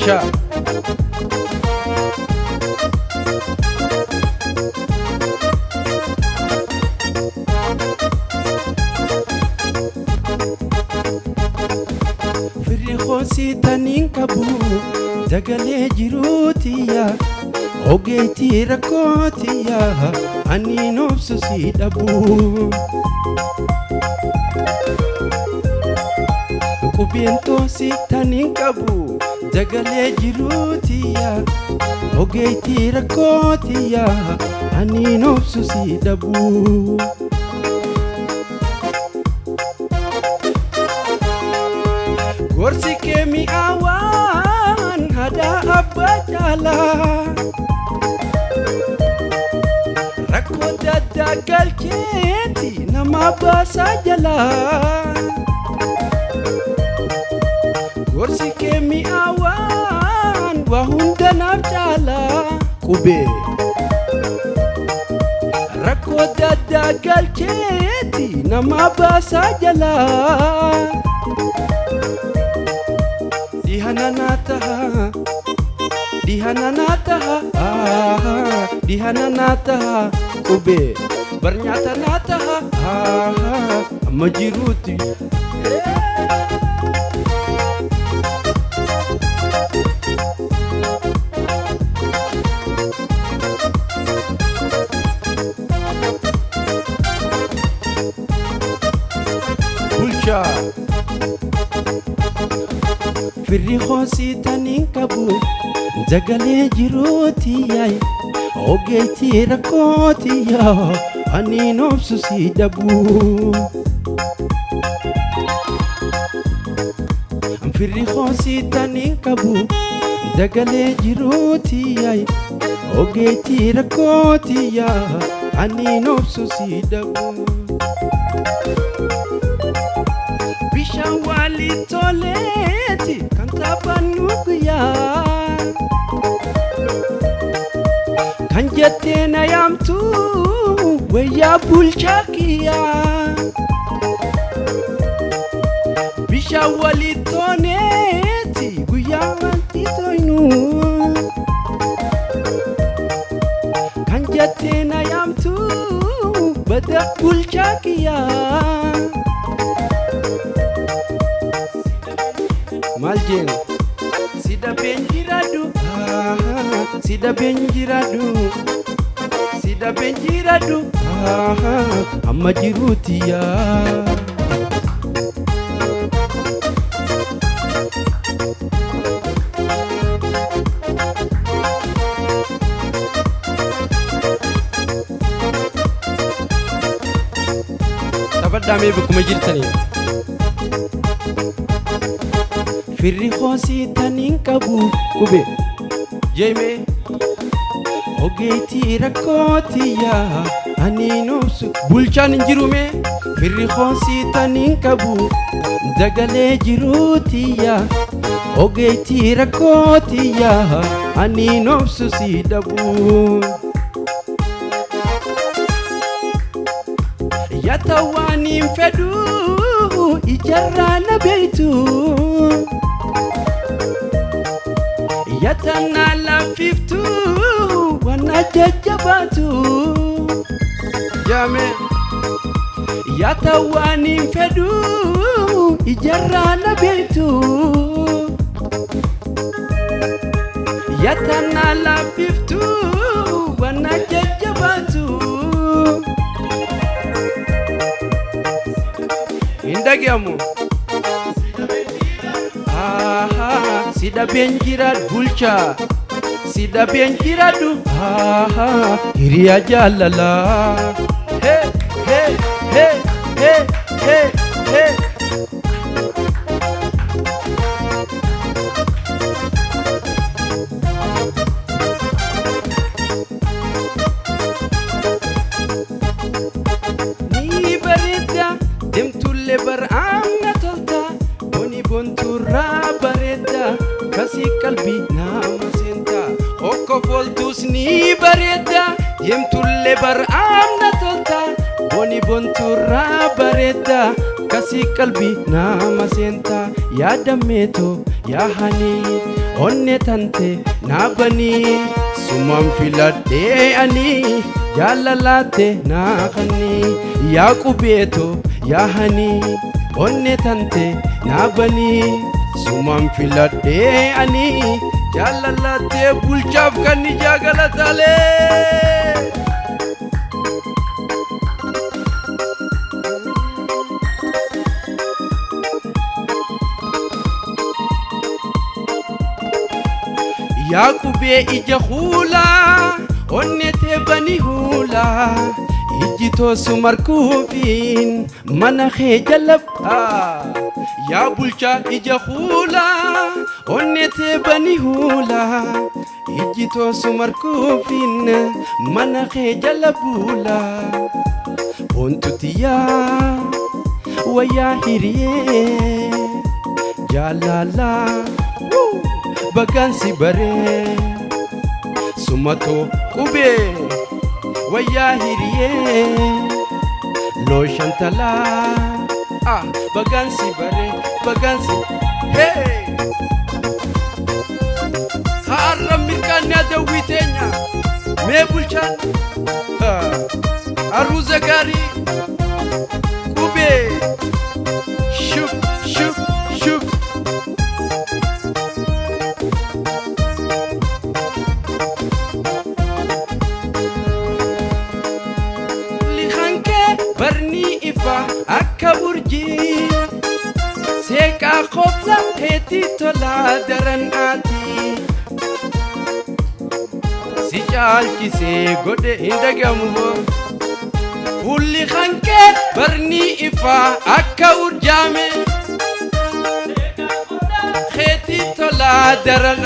Sha. Firri khosi tanin kabu Dagalee jiruu tiya ogeetii rakkoo tiya ani noobsu si dhabu qubeen toosi tanin qabu Dagalee jiruu tiya ogeetii rakkoo tiya ani noobsu si dhabu gorsi kee mi'aawaan hadaa abbaa caalaa rakkoo daddaa galcheeti nama baasaa jalaa gorsi kee mi'aawaan waa hunda naaf caalaa qubee rakkoo daddaa galcheeti nama baasaa jalaa dihananataha qube barnyatanataha amma jiruuti bulcha firri khosi tanin qabu Dagalee jiruu tiya ogeetii rakkoo tiya ani noobsu si dhabu firri khosi tanin qabu Dagalee jiruu tiya ogeetii rakkoo tiya ani noobsu si dhabu bishaan waliin toleeti kan taphannu guyyaa kan jettee na yaamtu wayyaa bulchaa kiyyaa bishaan waliin tooneeti guyyaa wanti toynu kan jettee na yaamtu bada bulchaa kiyyaa Maljeng sida benjiradu sida benjiradu amma jiruutiya tabadame bukuma jirtani firri khosi tanin qabu qube jeme ogeetii rakkoo tiya ani noobsu bulchaan injirume firri khosi tanin qabu Dagalee jiruu tiya ogeetii rakkoo tiya ani noobsu si dhabu yatawaanin fedhu ijarraa na beeytu yatana lafiftu wana jajabatu jame yatawani fedu ijarana betu yatana lafiftu wana jajabatu indagiamu sida benjirad bulcha sida benjiradu hiriya jalala hey hey hey hey hey hey ni barida demtulle bar amna tolta boni bonturra bareda kasi qalbi nama senta okko foltus ni bareda demtulle bar amna tolta boni bonturra bareda kasi qalbi nama senta ya dameto ya hani onne tante naabani sumam filadhe ani jaalalate naaqani yaa qubeeto yaa hani onne tante naabani sumam filadhe ani jaalalate bulchaaf kan jaalatale Yakube ija hula onnete bani hula ijito sumar kufin mana jalab ya bulcha ija hula onnete bani hula ijito sumar kufin mana jalabula ontutiya waya hiriye jalala bagansi bare sumato ube waya hiriye lo shantala bagansi bare bagansi hey haram mirkanya dawitenya me bulchan aruza gari ube shuk shuk shuk barni ifa akka burji seka khobza heti tola daran ati si chalchi se gode indagamu fulli khanke barni ifa akka urjame seka khobza heti tola daran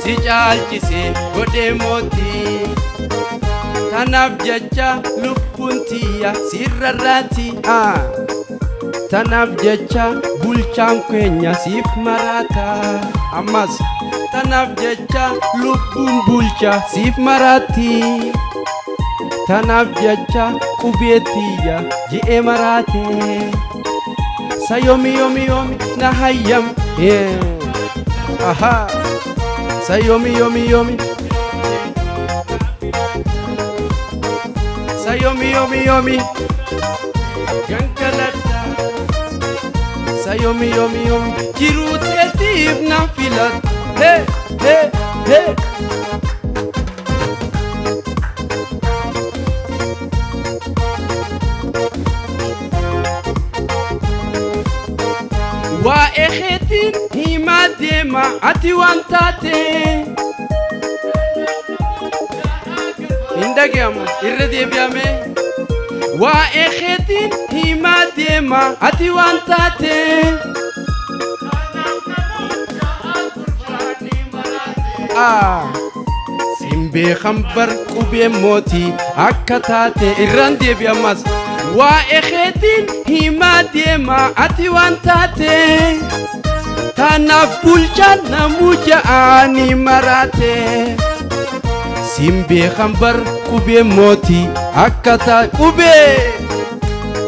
si chalchi se gode moti tanaf jacha lupuntiya sirrarati tanaf jacha bulcham kwenya sif marata amas tanaf jacha lupun bulcha sif marati tanaf jacha kubetiya je marate sayomi yomi yomi na hayam aha sayomi yomi yomi sayomi yomi yomi Galataa sayomi yomi yomi Jiruu teetiif na filat hey hey hey wa ehetin hima dema ati wantate indagam irredi biame wa ekhetin hima dema ati wantate simbe khambar kube moti akatate irrandi biamas wa ekhetin hima dema ati wantate tanabulcha namuja ani marate simbe khambar kube moti akata kube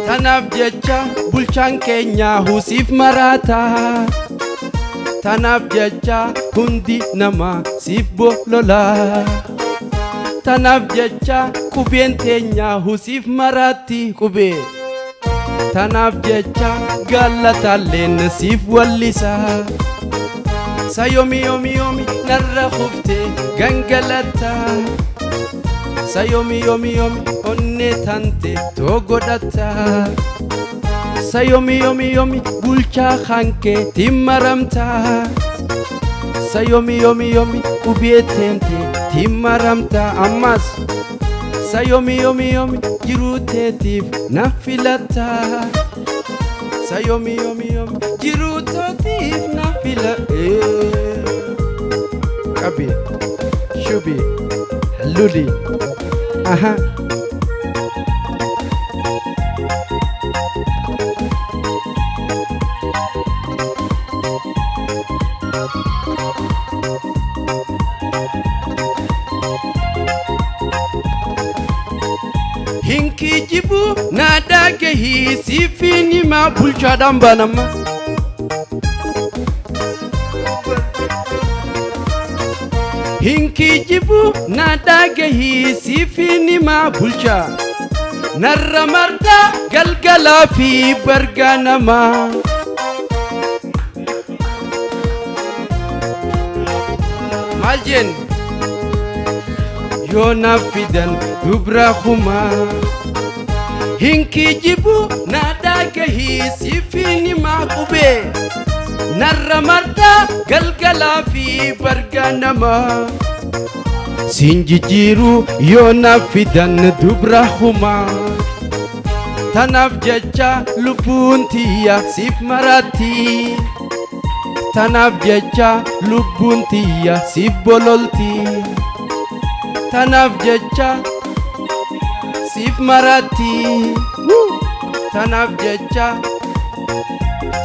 tanaf jacha bulchan kenya husif marata tanaf jacha hundi nama sif bolola tanaf jacha kuben tenya husif marati kube tanaf jacha Galataa len sif wallisa sayomi yomi yomi narra khufte Galataa sayomi yomi yomi onne tante togodata sayomi yomi yomi bulcha khanke timmaramta sayomi yomi yomi ubietente timmaramta amas sayomi yomi yomi Jiruu teetiif na filata sayomi yomi yomi Jiruu teetiif na filata kabi shubi luli aha hinki jibu nadage hi sifini ma bulcha dambanama hinki jibu na dhagahi sifini ma bulcha narra marta galgala fi barganama maljen yo nafidan dubra khuma hinki jibu na dhagahi sifini ma qube narra marta galgala fi barganama sinji Jiruu yo nafidan dubra khuma tanaf jecha lubbuun tiyya sif marati tanaf jecha lubbuun tiyya sif bololti tanaf jecha sif marati tanaf jecha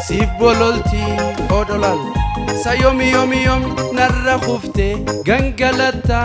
sif bololti odolal sayomi yomi yomi narra khufte gangalata